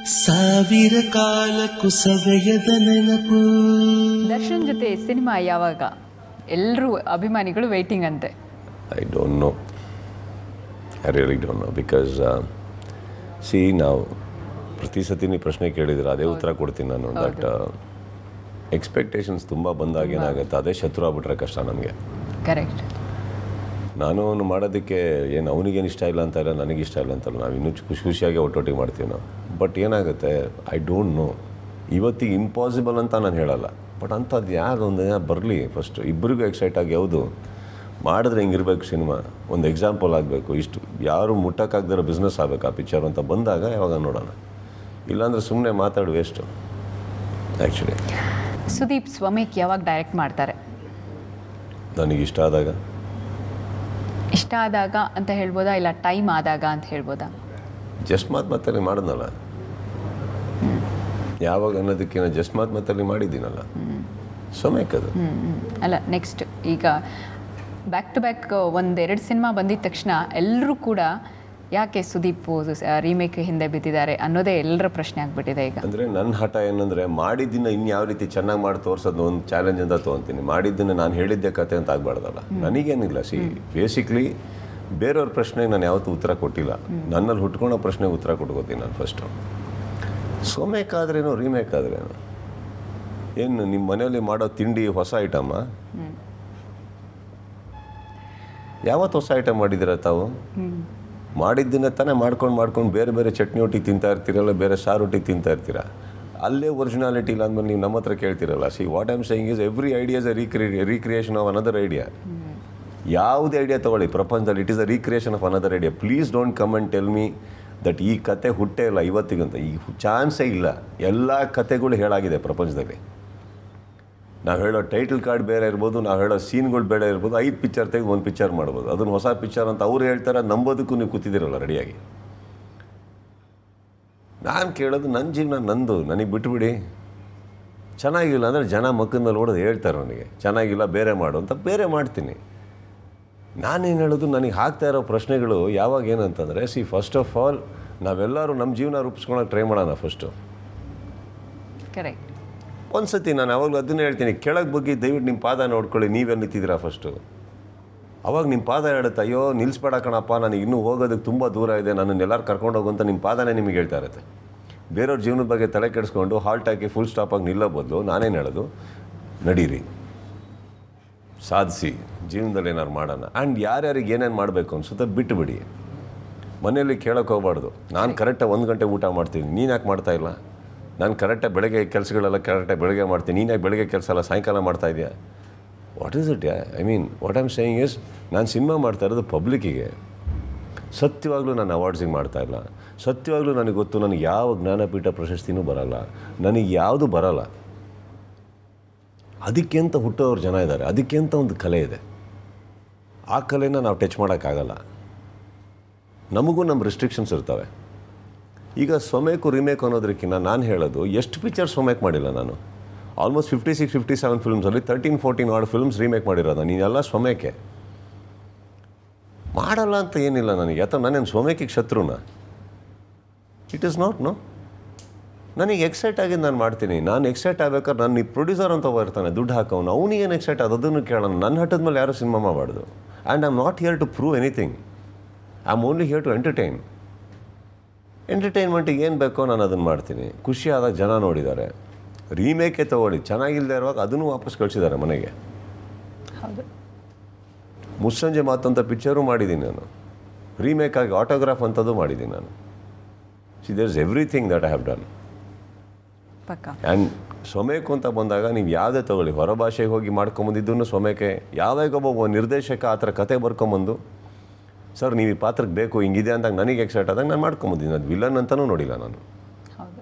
ಸಾವಿರ ಕಾಲಕ್ಕೂ ಸವೆಯದ ನೆನಪು. ದರ್ಶನ್ ಜೊತೆ ಸಿನಿಮಾ ಯಾವಾಗ? ಎಲ್ಲರೂ ಅಭಿಮಾನಿಗಳು ವೇಟಿಂಗ್ ಅಂತೆ. I don't know, I really don't know. Because ನಾವು ಪ್ರತಿ ಸತಿ ನೀವು ಪ್ರಶ್ನೆ ಕೇಳಿದ್ರೆ ಅದೇ ಉತ್ತರ ಕೊಡ್ತೀನಿ ನಾನು. ಬಟ್ ಎಕ್ಸ್ಪೆಕ್ಟೇಷನ್ಸ್ ತುಂಬ ಬಂದಾಗ ಏನಾಗುತ್ತೆ, ಅದೇ ಶತ್ರು ಆಗ್ಬಿಟ್ರೆ ಕಷ್ಟ ನಮಗೆ. ಕರೆಕ್ಟ್. ನಾನು ಅವನು ಮಾಡೋದಕ್ಕೆ ಏನು ಅವನಿಗೇನು ಇಷ್ಟ ಇಲ್ಲ ಅಂತ ಇಲ್ಲ, ನನಗಿಷ್ಟ ಇಲ್ಲ ಅಂತಲ್ಲ, ನಾವು ಇನ್ನೂ ಖುಷಿಯಾಗಿ ಒಟ್ಟೊಟ್ಟಿಗೆ ಮಾಡ್ತೀವಿ ನಾವು. ಬಟ್ ಏನಾಗುತ್ತೆ, ಐ ಡೋಂಟ್ ನೋ. ಇವತ್ತಿಗೆ ಇಂಪಾಸಿಬಲ್ ಅಂತ ನಾನು ಹೇಳಲ್ಲ, ಬಟ್ ಅಂಥದ್ದು ಯಾರು ಒಂದು ಬರಲಿ ಫಸ್ಟ್ ಇಬ್ಬರಿಗೂ ಎಕ್ಸೈಟ್ ಆಗಿ ಯಾವುದು ಮಾಡಿದ್ರೆ ಹಿಂಗಿರ್ಬೇಕು ಸಿನಿಮಾ, ಒಂದು ಎಕ್ಸಾಂಪಲ್ ಆಗಬೇಕು, ಇಷ್ಟು ಯಾರು ಮುಟ್ಟಕ್ಕಾಗ್ದಿರೋ ಬಿಸ್ನೆಸ್ ಆಗಬೇಕು ಆ ಪಿಕ್ಚರ್ ಅಂತ ಬಂದಾಗ ಯಾವಾಗ ನೋಡೋಣ. ಇಲ್ಲಾಂದರೆ ಸುಮ್ಮನೆ ಮಾತಾಡು ವೇಸ್ಟು ಆ್ಯಕ್ಚುಲಿ. ಸುದೀಪ್ ಸ್ವಮೇಕ್ ಯಾವಾಗ ಡೈರೆಕ್ಟ್ ಮಾಡ್ತಾರೆ? ನನಗಿಷ್ಟ ಆದಾಗ. ಇಷ್ಟ ಆದಾಗ ಅಂತ ಹೇಳ್ಬೋದಾ, ಇಲ್ಲ ಟೈಮ್ ಆದಾಗ ಅಂತ ಹೇಳ್ಬೋದಾ? ಜಸ್ಟ್ ಮಾತಲ್ಲಿ ಮಾಡಿದ್ನಲ್ಲ, ಯಾವಾಗ ಅನ್ನೋದಕ್ಕಿಂತ ಜಸ್ಟ್ ಮಾತಲ್ಲಿ ಮಾಡಿದ್ದೀನಲ್ಲ, ಸ್ವಮೇಕ್ ಅದು. ಅಲ್ಲ, ನೆಕ್ಸ್ಟ್ ಈಗ ಬ್ಯಾಕ್ ಟು ಬ್ಯಾಕ್ ಒಂದೆರಡು ಸಿನಿಮಾ ಬಂದಿದ ತಕ್ಷಣ ಎಲ್ಲರೂ ಕೂಡ ಯಾಕೆ ಸುದೀಪ್ ರೀಮೇಕ್ ಹಿಂದೆ ಬಿದ್ದಿದ್ದಾರೆ ಅನ್ನೋದೇ ಎಲ್ಲರ ಪ್ರಶ್ನೆ ಆಗಿಬಿಟ್ಟಿದೆ ಈಗ. ಅಂದರೆ ನನ್ನ ಹಠ ಏನಂದರೆ, ಮಾಡಿದ್ದನ್ನು ಇನ್ಯಾವ ರೀತಿ ಚೆನ್ನಾಗಿ ಮಾಡಿ ತೋರಿಸೋದು ಒಂದು ಚಾಲೆಂಜ್ ಅಂತ ತೊಗೊತೀನಿ. ಮಾಡಿದ್ದನ್ನು ನಾನು ಹೇಳಿದ್ದೆ ಕತೆ ಅಂತ ಆಗಬಾರ್ದಲ್ಲ. ನನಗೇನಿಲ್ಲ, ಬೇಸಿಕ್ಲಿ ಬೇರೆಯವ್ರ ಪ್ರಶ್ನೆಗೆ ನಾನು ಯಾವತ್ತೂ ಉತ್ತರ ಕೊಟ್ಟಿಲ್ಲ. ನನ್ನಲ್ಲಿ ಹುಟ್ಕೊಳೋ ಪ್ರಶ್ನೆಗೆ ಉತ್ತರ ಕೊಟ್ಕೋತೀನಿ ನಾನು ಫಸ್ಟು. ಸ್ವಮೇಕ್ ಆದ್ರೇನು ರೀಮೇಕ್ ಆದ್ರೇನು, ಏನು ನಿಮ್ಮ ಮನೆಯಲ್ಲಿ ಮಾಡೋ ತಿಂಡಿ ಹೊಸ ಐಟಮ್ಮ? ಯಾವತ್ತು ಹೊಸ ಐಟಮ್ ಮಾಡಿದ್ದೀರ ತಾವು? ಮಾಡಿದ್ದನ್ನೇ ತಾನೇ ಮಾಡ್ಕೊಂಡು ಬೇರೆ ಬೇರೆ ಚಟ್ನಿ ಒಟ್ಟಿಗೆ ತಿಂತಾ ಇರ್ತೀರಲ್ಲ, ಬೇರೆ ಸಾರು ಒಟ್ಟಿಗೆ ತಿಂತಾ ಇರ್ತೀರ. ಅಲ್ಲೇ ಒರಿಜಿನಾಲಿಟಿ ಇಲ್ಲ ಅಂದ್ಮೇಲೆ ನೀವು ನಮ್ಮ ಹತ್ರ ಕೇಳ್ತಿರಲ್ಲ. What I'm saying is every idea is a recreation of another idea. ಯಾವುದೇ ಐಡಿಯಾ ತೊಗೊಳ್ಳಿ ಪ್ರಪಂಚದಲ್ಲಿ, it is a recreation of another idea. Please don't come and tell me that ಈ ಕತೆ ಹುಟ್ಟೇ ಇಲ್ಲ ಇವತ್ತಿಗಂತ. ಈ ಚಾನ್ಸೇ ಇಲ್ಲ. ಎಲ್ಲ ಕತೆಗಳು ಹೇಳಾಗಿದೆ ಪ್ರಪಂಚದಲ್ಲಿ. ನಾವು ಹೇಳೋ ಟೈಟಲ್ ಕಾರ್ಡ್ ಬೇರೆ ಇರ್ಬೋದು, ನಾವು ಹೇಳೋ ಸೀನ್ಗಳು ಬೇರೆ ಇರ್ಬೋದು. 5 ಪಿಕ್ಚರ್ ತೆಗೆದು 1 ಪಿಕ್ಚರ್ ಮಾಡ್ಬೋದು. ಅದನ್ನು ಹೊಸ ಪಿಕ್ಚರ್ ಅಂತ ಅವ್ರು ಹೇಳ್ತಾರೆ, ನಂಬೋದಕ್ಕೂ ನೀವು ಕೂತಿದ್ದೀರಲ್ಲ ರೆಡಿಯಾಗಿ. ನಾನು ಕೇಳೋದು ನನ್ನ ಜೀವನ ನಂದು, ನನಗೆ ಬಿಟ್ಬಿಡಿ. ಚೆನ್ನಾಗಿಲ್ಲ ಅಂದರೆ ಜನ ಮಕ್ಕದ ಮೇಲೆ ಓಡೋದು ಹೇಳ್ತಾರೆ ನನಗೆ, ಚೆನ್ನಾಗಿಲ್ಲ ಬೇರೆ ಮಾಡು ಅಂತ. ಬೇರೆ ಮಾಡ್ತೀನಿ. ನಾನೇನು ಹೇಳೋದು, ನನಗೆ ಹಾಕ್ತಾ ಇರೋ ಪ್ರಶ್ನೆಗಳು ಯಾವಾಗ ಏನಂತಂದರೆ, ಫಸ್ಟ್ ಆಫ್ ಆಲ್ ನಾವೆಲ್ಲರೂ ನಮ್ಮ ಜೀವನ ರೂಪಿಸ್ಕೊಳಕ್ಕೆ ಟ್ರೈ ಮಾಡೋಣ ಫಸ್ಟು. ಕರೆಕ್ಟ್. ಒಂದು ಸತಿ ನಾನು ಯಾವಾಗಲೂ ಅದನ್ನೇ ಹೇಳ್ತೀನಿ, ಕೆಳಗೆ ಬಗ್ಗೆ ದಯವಿಟ್ಟು ನಿಮ್ಮ ಪಾದ ನೋಡ್ಕೊಳ್ಳಿ, ನೀವೆಲ್ಲಿ ನಿಂತಿದ್ದೀರಾ ಫಸ್ಟು. ಅವಾಗ ನಿಮ್ಮ ಪಾದ ಹೇಳುತ್ತೆ, ಅಯ್ಯೋ ನಿಲ್ಲಿಸ್ಬೇಡ ಕಣಪ್ಪ, ನನಗೆ ಇನ್ನೂ ಹೋಗೋದಕ್ಕೆ ತುಂಬ ದೂರ ಇದೆ, ನನ್ನನ್ನು ಎಲ್ಲರೂ ಕರ್ಕೊಂಡೋಗು ಅಂತ ನಿಮ್ಮ ಪಾದನೇ ನಿಮಗೆ ಹೇಳ್ತಾ ಇರುತ್ತೆ. ಬೇರೆಯವ್ರ ಜೀವನದ ಬಗ್ಗೆ ತಲೆ ಕೆಡಿಸ್ಕೊಂಡು ಹಾಲ್ಟ್ ಹಾಕಿ ಫುಲ್ ಸ್ಟಾಪಾಗಿ ನಿಲ್ಲೋ ಬದಲು ನಾನೇನು ಹೇಳೋದು, ನಡೀರಿ, ಸಾಧಿಸಿ, ಜೀವನದಲ್ಲಿ ಏನಾದ್ರು ಮಾಡೋಣ. ಆ್ಯಂಡ್ ಯಾರ್ಯಾರಿಗೆ ಏನೇನು ಮಾಡಬೇಕು ಅನ್ಸುತ್ತೆ ಬಿಟ್ಟುಬಿಡಿ. ಮನೆಯಲ್ಲಿ ಕೇಳೋಕೆ ಹೋಗ್ಬಾರ್ದು, ನಾನು ಕರೆಕ್ಟಾಗಿ 1 ಗಂಟೆ ಊಟ ಮಾಡ್ತೀನಿ, ನೀನು ಯಾಕೆ ಮಾಡ್ತಾಯಿಲ್ಲ? ನಾನು ಕರೆಕ್ಟಾಗಿ ಬೆಳಗ್ಗೆ ಕೆಲಸಗಳೆಲ್ಲ ಕರೆಕ್ಟಾಗಿ ಬೆಳಗ್ಗೆ ಮಾಡ್ತೀನಿ, ನೀನು ಯಾಕೆ ಬೆಳಗ್ಗೆ ಕೆಲಸ ಎಲ್ಲ ಸಾಯಂಕಾಲ ಮಾಡ್ತಾಯಿದ್ಯಾ? What is it? I mean what I'm saying is, ನಾನು ಸಿನಿಮಾ ಮಾಡ್ತಾ ಇರೋದು ಪಬ್ಲಿಕ್ಕಿಗೆ. ಸತ್ಯವಾಗ್ಲೂ ನಾನು ಅವಾರ್ಡ್ಸಿಗೆ ಮಾಡ್ತಾಯಿಲ್ಲ. ಸತ್ಯವಾಗ್ಲೂ ನನಗೆ ಗೊತ್ತು, ನನಗೆ ಯಾವ ಜ್ಞಾನಪೀಠ ಪ್ರಶಸ್ತಿನೂ ಬರೋಲ್ಲ, ನನಗೆ ಯಾವುದು ಬರೋಲ್ಲ. ಅದಕ್ಕೆ ಅಂತ ಹುಟ್ಟೋರು ಜನ ಇದ್ದಾರೆ, ಅದಕ್ಕೆ ಅಂತ ಒಂದು ಕಲೆ ಇದೆ. ಆ ಕಲೆನ ನಾವು ಟಚ್ ಮಾಡೋಕ್ಕಾಗಲ್ಲ. ನಮಗೂ ನಮ್ಮ ರಿಸ್ಟ್ರಿಕ್ಷನ್ಸ್ ಇರ್ತವೆ. ಈಗ ಸ್ವಮೇಕು ರಿಮೇಕ್ ಅನ್ನೋದಕ್ಕಿಂತ ನಾನು ಹೇಳೋದು, ಎಷ್ಟು ಪಿಕ್ಚರ್ ಸ್ವಮೇಕ್ ಮಾಡಿಲ್ಲ ನಾನು. ಆಲ್ಮೋಸ್ಟ್ 56-57 ಫಿಲ್ಮ್ಸಲ್ಲಿ 13-14 ಆಡ್ ಫಿಲ್ಮ್ಸ್ ರೀಮೇಕ್ ಮಾಡಿರೋದು. ನೀನೆಲ್ಲ ಸ್ವಮೇಕೆ ಮಾಡಲ್ಲ ಅಂತ ಏನಿಲ್ಲ ನನಗೆ. ಅಥವಾ ನಾನೇನು ಸ್ವಮೇಕಿಗೆ ಶತ್ರುನ? It is not. ನೋ, ನನಗೆ ಎಕ್ಸೈಟ್ ಆಗಿದ್ದು ನಾನು ಮಾಡ್ತೀನಿ. ನಾನು ಎಕ್ಸೈಟ್ ಆಗ್ಬೇಕಾದ್ರೆ ನನ್ನ ಈ ಪ್ರೊಡ್ಯೂಸರ್ ಅಂತ ಬರ್ತಾನೆ, ದುಡ್ಡು ಹಾಕೋನು, ಅವನಿಗೇನು ಎಕ್ಸೈಟ್ ಅದನ್ನು ಕೇಳೋಣ. ನನ್ನ ಹಟ್ಟದ ಮೇಲೆ ಯಾರು ಸಿನಿಮಾ ಮಾಡಬಾರ್ದು. And I am not here to prove anything, I am only here to entertain. ಎಂಟರ್ಟೈನ್ಮೆಂಟಿಗೆ ಏನು ಬೇಕೋ ನಾನು ಅದನ್ನು ಮಾಡ್ತೀನಿ. ಖುಷಿ ಆದಾಗ ಜನ ನೋಡಿದ್ದಾರೆ. ರೀಮೇಕೇ ತೊಗೊಳ್ಳಿ, ಚೆನ್ನಾಗಿಲ್ಲದೆ ಇರುವಾಗ ಅದನ್ನು ವಾಪಸ್ ಕಳಿಸಿದ್ದಾರೆ ಮನೆಗೆ. ಹೌದು. ಮುಸ್ಸಂಜೆ ಮಾತಂತ ಪಿಕ್ಚರು ಮಾಡಿದ್ದೀನಿ ನಾನು, ರೀಮೇಕಾಗಿ ಆಟೋಗ್ರಾಫ್ ಅಂಥದ್ದು ಮಾಡಿದ್ದೀನಿ ನಾನು. There is everything that I have done. And ಸ್ವಮೇಕು ಅಂತ ಬಂದಾಗ ನೀವು ಯಾವುದೇ ತೊಗೊಳ್ಳಿ, ಹೊರಭಾಷೆಗೆ ಹೋಗಿ ಮಾಡ್ಕೊಂಬಂದಿದ್ದನ್ನು ಸ್ವಮೇಕೆ. ಯಾವಾಗ ಒಬ್ಬ ನಿರ್ದೇಶಕ ಆ ಥರ ಕತೆ ಬರ್ಕೊಂಬಂದು, ಸರ್ ನೀವು ಈ ಪಾತ್ರಕ್ಕೆ ಬೇಕು ಹಿಂಗಿದೆ ಅಂದಾಗ ನನಗೆ ಎಕ್ಸೈಟ್ ಆದಾಗ ನಾನು ಮಾಡ್ಕೊಂಬಂದಿದ್ದೀನಿ. ಅದು ವಿಲನ್ ಅಂತಲೂ ನೋಡಿಲ್ಲ ನಾನು.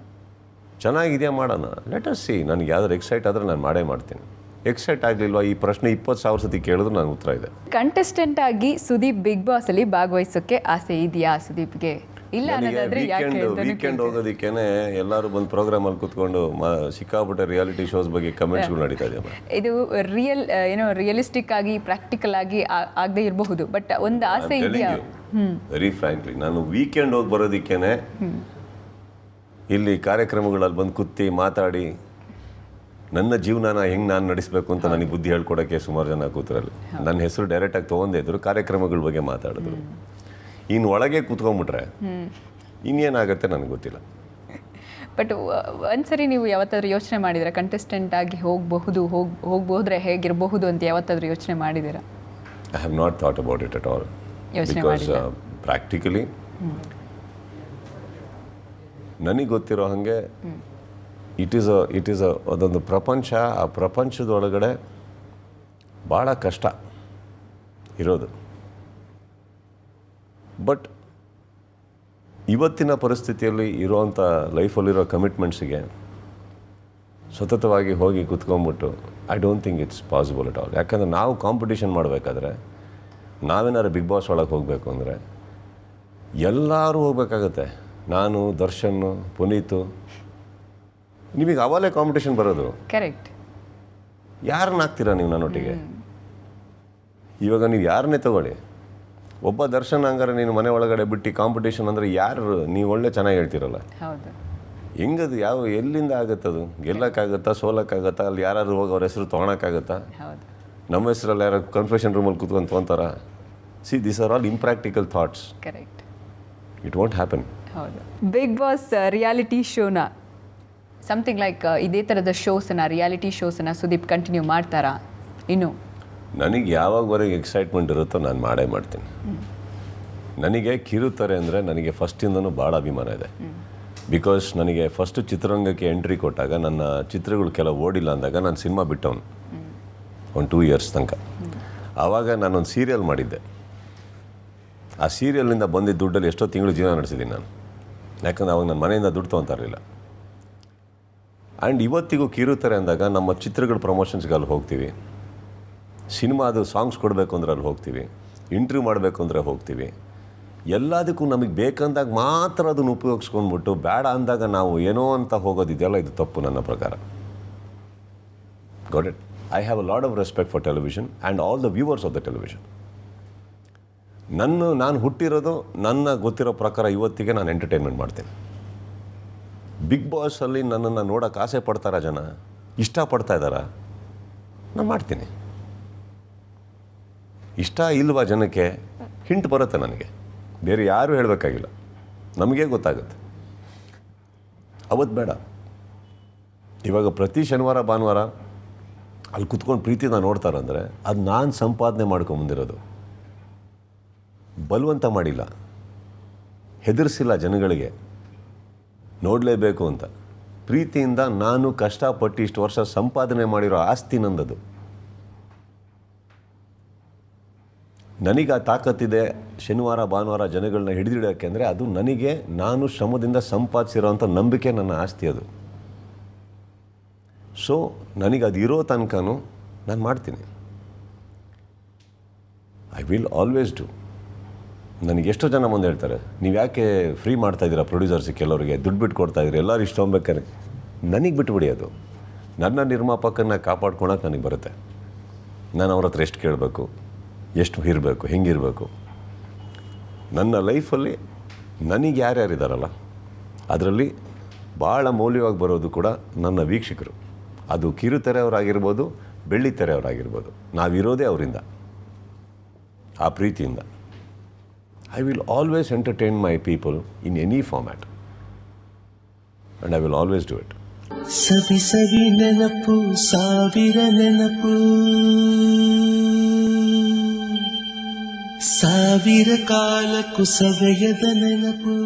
ಚೆನ್ನಾಗಿದೆಯಾ ಮಾಡೋಣ, ಲೆಟ್ ಅಸ್ ಸಿ. ನನಗೆ ಯಾವ್ದಾರು ಎಕ್ಸೈಟ್ ಆದರೆ ನಾನು ಮಾಡೇ ಮಾಡ್ತೀನಿ. ಎಕ್ಸೈಟ್ ಆಗಲಿಲ್ವಾ, ಈ ಪ್ರಶ್ನೆ 20,000 ಸತಿ ಕೇಳಿದ್ರು ನಾನು ಉತ್ತರ ಇದೆ. ಕಂಟೆಸ್ಟೆಂಟ್ ಆಗಿ ಸುದೀಪ್ ಬಿಗ್ ಬಾಸಲ್ಲಿ ಭಾಗವಹಿಸೋಕ್ಕೆ ಆಸೆ ಇದೆಯಾ ಸುದೀಪ್ಗೆ? ಇಲ್ಲ ಅನ್ನೋದಾದ್ರೆ ವೀಕೆಂಡ್ ಹೋಗೋದಕ್ಕೇನೆ ಎಲ್ಲರೂ ಬಂದು ಪ್ರೋಗ್ರಾಮಲ್ಲಿ ಕೂತ್ಕೊಂಡು ಸಿಕ್ಕಾಪಟ್ಟೆ ರಿಯಾಲಿಟಿ ಶೋಸ್ ಬಗ್ಗೆ ಕಮೆಂಟ್ಸ್ಗಳು ನಡೀತಾ ಇದೆ. ಇದು ರಿಯಲಿಸ್ಟಿಕ್ ಆಗಿ ಪ್ರಾಕ್ಟಿಕಲ್ ಆಗಿ ಆಗದೆ ಇರಬಹುದು, ಬಟ್ ಒಂದು ಆಸೆ ಇದೆಯಾ? ವೆರಿ ಫ್ರಾಂಕ್ಲಿ ನಾನು ವೀಕೆಂಡ್ ಹೋಗಿ ಬರೋದಕ್ಕೇನೆ ಇಲ್ಲಿ ಕಾರ್ಯಕ್ರಮಗಳಲ್ಲಿ ಬಂದು ಕುತ್ತಿ ಮಾತಾಡಿ ನನ್ನ ಜೀವನನ ಹೆಂಗೆ ನಾನು ನಡೆಸಬೇಕು ಅಂತ ನನಗೆ ಬುದ್ಧಿ ಹೇಳ್ಕೊಡೋಕ್ಕೆ ಸುಮಾರು ಜನ ಕೂತರಲ್ಲಿ. ನನ್ನ ಹೆಸರು ಡೈರೆಕ್ಟಾಗಿ ತೊಗೊಂಡೇ ಇದ್ರು, ಕಾರ್ಯಕ್ರಮಗಳ ಬಗ್ಗೆ ಮಾತಾಡಿದ್ರು. ಇನ್ನು ಒಳಗೆ ಕೂತ್ಕೊಂಡ್ಬಿಟ್ರೆ ಇನ್ನೇನಾಗುತ್ತೆ ನನಗೆ ಗೊತ್ತಿಲ್ಲ. ಬಟ್ ಒಂದ್ಸರಿ ನೀವು ಯಾವತ್ತಾದ್ರೂ ಯೋಚನೆ ಮಾಡಿದ್ದೀರಾ ಕಂಟೆಸ್ಟೆಂಟ್ ಆಗಿ ಹೋಗ್ಬೋದ್ರೆ ಹೇಗಿರಬಹುದು ಅಂತ ಯಾವತ್ತಾದ್ರೂ ಯೋಚನೆ ಮಾಡಿದ್ದೀರಾ? I have not thought about it at all. Because practically ನನಗೆ ಗೊತ್ತಿರೋ ಹಾಗೆ ಇಟ್ ಈಸ್ ಅದೊಂದು ಪ್ರಪಂಚ. ಆ ಪ್ರಪಂಚದೊಳಗಡೆ ಭಾಳ ಕಷ್ಟ ಇರೋದು. ಬಟ್ ಇವತ್ತಿನ ಪರಿಸ್ಥಿತಿಯಲ್ಲಿ ಇರೋವಂಥ ಲೈಫಲ್ಲಿರೋ ಕಮಿಟ್ಮೆಂಟ್ಸಿಗೆ ಸತತವಾಗಿ ಹೋಗಿ ಕೂತ್ಕೊಂಡ್ಬಿಟ್ಟು I don't think it's possible at all. ಯಾಕಂದರೆ ನಾವು ಕಾಂಪಿಟೇಷನ್ ಮಾಡಬೇಕಾದ್ರೆ, ನಾವೇನಾದ್ರು ಬಿಗ್ ಬಾಸ್ ಒಳಗೆ ಹೋಗಬೇಕು ಅಂದರೆ ಎಲ್ಲರೂ ಹೋಗ್ಬೇಕಾಗತ್ತೆ. ನಾನು, ದರ್ಶನ್, ಪುನೀತು, ನಿಮಗೆ ಅವಾಗಲೇ ಕಾಂಪಿಟೇಷನ್ ಬರೋದು. ಕರೆಕ್ಟ್. ಯಾರನ್ನ ಹಾಕ್ತೀರಾ ನೀವು ನನ್ನೊಟ್ಟಿಗೆ? ಇವಾಗ ನೀವು ಯಾರನ್ನೇ ತಗೊಳ್ಳಿ, ಒಬ್ಬ ದರ್ಶನ್ ಹಂಗಾರೆ ನೀನು ಮನೆ ಒಳಗಡೆ ಬಿಟ್ಟು ಕಾಂಪಿಟೇಷನ್ ಅಂದರೆ ಯಾರು? ನೀವು ಒಳ್ಳೆ ಚೆನ್ನಾಗಿ ಹೇಳ್ತಿರಲ್ಲ, ಹೆಂಗದು? ಎಲ್ಲಿಂದ ಆಗುತ್ತದು? ಗೆಲ್ಲಕ್ಕಾಗತ್ತಾ, ಸೋಲಕ್ಕಾಗತ್ತಾ? ಅಲ್ಲಿ ಯಾರು ಹೋಗಿ ಅವ್ರ ಹೆಸರು ತೊಗೊಳಕ್ಕಾಗತ್ತಾ? ನಮ್ಮ ಹೆಸರಲ್ಲಿ ಯಾರು ಕನ್ಫೆಷನ್ ರೂಮಲ್ಲಿ ಕೂತ್ಕೊಂಡು ತೊಗೊಂತಾರ? See, this are all impractical thoughts. Correct. It won't happen. ಹೌದು. ಬಿಗ್ ಬಾಸ್ ರಿಯಾಲಿಟಿ ಶೋನ ಸಮಥಿಂಗ್ ಲೈಕ್ ಇದೇ ಥರದ ಶೋಸನ್ನ, ರಿಯಾಲಿಟಿ ಶೋಸನ್ನ ಸುದೀಪ್ ಕಂಟಿನ್ಯೂ ಮಾಡ್ತಾರಾ ಇನ್ನು? ನನಗೆ ಯಾವಾಗವರೆಗೆ ಎಕ್ಸೈಟ್ಮೆಂಟ್ ಇರುತ್ತೋ ನಾನು ಮಾಡೇ ಮಾಡ್ತೀನಿ. ನನಗೆ ಕಿರುತಾರೆ ಅಂದರೆ ನನಗೆ ಫಸ್ಟಿಂದನೂ ಭಾಳ ಅಭಿಮಾನ ಇದೆ. ಬಿಕಾಸ್ ನನಗೆ ಫಸ್ಟು ಚಿತ್ರರಂಗಕ್ಕೆ ಎಂಟ್ರಿ ಕೊಟ್ಟಾಗ ನನ್ನ ಚಿತ್ರಗಳು ಕೆಲವು ಓಡಿಲ್ಲ ಅಂದಾಗ ನಾನು ಸಿನಿಮಾ ಬಿಟ್ಟವನು ಒಂದು 2 years ತನಕ. ಆವಾಗ ನಾನೊಂದು ಸೀರಿಯಲ್ ಮಾಡಿದ್ದೆ. ಆ ಸೀರಿಯಲ್ನಿಂದ ಬಂದಿದ್ದ ದುಡ್ಡಲ್ಲಿ ಎಷ್ಟೋ ತಿಂಗಳು ಜೀವನ ನಡೆಸಿದ್ದೀನಿ ನಾನು. ಯಾಕಂದರೆ ಅವಾಗ ನನ್ನ ಮನೆಯಿಂದ ದುಡ್ಡು ತೊಗೊತಾ ಇರಲಿಲ್ಲ. ಆ್ಯಂಡ್ ಇವತ್ತಿಗೂ ಕಿರುತಾರೆ ಅಂದಾಗ ನಮ್ಮ ಚಿತ್ರಗಳ ಪ್ರಮೋಷನ್ಸ್ಗೆ ಅಲ್ಲಿ ಹೋಗ್ತೀವಿ, ಸಿನಿಮಾದು ಸಾಂಗ್ಸ್ ಕೊಡಬೇಕು ಅಂದ್ರೆ ಅಲ್ಲಿ ಹೋಗ್ತೀವಿ, ಇಂಟರ್ವ್ಯೂ ಮಾಡಬೇಕು ಅಂದರೆ ಹೋಗ್ತೀವಿ. ಎಲ್ಲದಕ್ಕೂ ನಮಗೆ ಬೇಕಂದಾಗ ಮಾತ್ರ ಅದನ್ನು ಉಪಯೋಗಿಸ್ಕೊಂಡ್ಬಿಟ್ಟು ಬೇಡ ಅಂದಾಗ ನಾವು ಏನೋ ಅಂತ ಹೋಗೋದಿದೆಯಲ್ಲ, ಇದು ತಪ್ಪು ನನ್ನ ಪ್ರಕಾರ. Got it? I have a lot of respect for television and all the viewers of the television. ನಾನು ಹುಟ್ಟಿರೋದು ನನ್ನ ಗೊತ್ತಿರೋ ಪ್ರಕಾರ ಇವತ್ತಿಗೆ ನಾನು ಎಂಟರ್ಟೈನ್ಮೆಂಟ್ ಮಾಡ್ತೀನಿ. ಬಿಗ್ ಬಾಸಲ್ಲಿ ನನ್ನನ್ನು ನೋಡೋಕೆ ಆಸೆ ಪಡ್ತಾರ ಜನ, ಇಷ್ಟಪಡ್ತಾ ಇದ್ದಾರಾ? ನಾನು ಮಾಡ್ತೀನಿ. ಇಷ್ಟ ಇಲ್ವಾ ಜನಕ್ಕೆ ಹಿಂಟ್ ಬರುತ್ತೆ ನನಗೆ, ಬೇರೆ ಯಾರೂ ಹೇಳಬೇಕಾಗಿಲ್ಲ, ನಮಗೇ ಗೊತ್ತಾಗುತ್ತೆ. ಅವತ್ತು ಬೇಡ, ಇವಾಗ ಪ್ರತಿ ಶನಿವಾರ ಭಾನುವಾರ ಅಲ್ಲಿ ಕುತ್ಕೊಂಡು ಪ್ರೀತಿನ ನೋಡ್ತಾರಂದರೆ ಅದು ನಾನು ಸಂಪಾದನೆ ಮಾಡ್ಕೊಂಬಂದಿರೋದು. ಬಲವಂತ ಮಾಡಿಲ್ಲ, ಹೆದರಿಸಿಲ್ಲ ಜನಗಳಿಗೆ ನೋಡಲೇಬೇಕು ಅಂತ. ಪ್ರೀತಿಯಿಂದ ನಾನು ಕಷ್ಟಪಟ್ಟು ಇಷ್ಟು ವರ್ಷ ಸಂಪಾದನೆ ಮಾಡಿರೋ ಆಸ್ತಿ ನಂದದು. ನನಗೆ ಆ ತಾಕತ್ತಿದೆ ಶನಿವಾರ ಭಾನುವಾರ ಜನಗಳನ್ನ ಹಿಡಿದಿಡೋಕ್ಕೆ ಅಂದರೆ ಅದು ನನಗೆ ನಾನು ಶ್ರಮದಿಂದ ಸಂಪಾದಿಸಿರೋಂಥ ನಂಬಿಕೆ, ನನ್ನ ಆಸ್ತಿ ಅದು. ಸೊ ನನಗೆ ಅದು ಇರೋ ತನಕನೂ ನಾನು ಮಾಡ್ತೀನಿ. I will always do. ನನಗೆ ಎಷ್ಟೋ ಜನ ಮುಂದೆ ಹೇಳ್ತಾರೆ, ನೀವು ಯಾಕೆ ಫ್ರೀ ಮಾಡ್ತಾಯಿದ್ದೀರಾ ಪ್ರೊಡ್ಯೂಸರ್ಸಿಗೆ, ಕೆಲವರಿಗೆ ದುಡ್ಡು ಬಿಟ್ಟು ಕೊಡ್ತಾಯಿದ್ದೀರಿ, ಎಲ್ಲರೂ ಇಷ್ಟು ಹೋಗ್ಬೇಕಾರೆ. ನನಗೆ ಬಿಟ್ಟುಬಿಡಿ, ಅದು ನನ್ನ ನಿರ್ಮಾಪಕನ ಕಾಪಾಡ್ಕೊಳಕ್ಕೆ ನನಗೆ ಬರುತ್ತೆ. ನಾನು ಅವ್ರ ಹತ್ರ ಎಷ್ಟು ಕೇಳಬೇಕು, ಎಷ್ಟು ಇರಬೇಕು, ಹೆಂಗಿರಬೇಕು. ನನ್ನ ಲೈಫಲ್ಲಿ ನನಗೆ ಯಾರ್ಯಾರಿದ್ದಾರಲ್ಲ ಅದರಲ್ಲಿ ಭಾಳ ಮೌಲ್ಯವಾಗಿ ಬರೋದು ಕೂಡ ನನ್ನ ವೀಕ್ಷಕರು. ಅದು ಕಿರುತೆರೆಯವರಾಗಿರ್ಬೋದು, ಬೆಳ್ಳಿ ತೆರೆಯವರಾಗಿರ್ಬೋದು. ನಾವಿರೋದೇ ಅವರಿಂದ, ಆ ಪ್ರೀತಿಯಿಂದ. I will always entertain my people in any format, and I will always do it. ಸವಿ ಸವಿ ನೆನಪು, ಸಾವಿರ ನೆನಪು, ಸಾವಿರ ಕಾಲಕ್ಕೂ ಸವೆಯದ ನೆನಪು.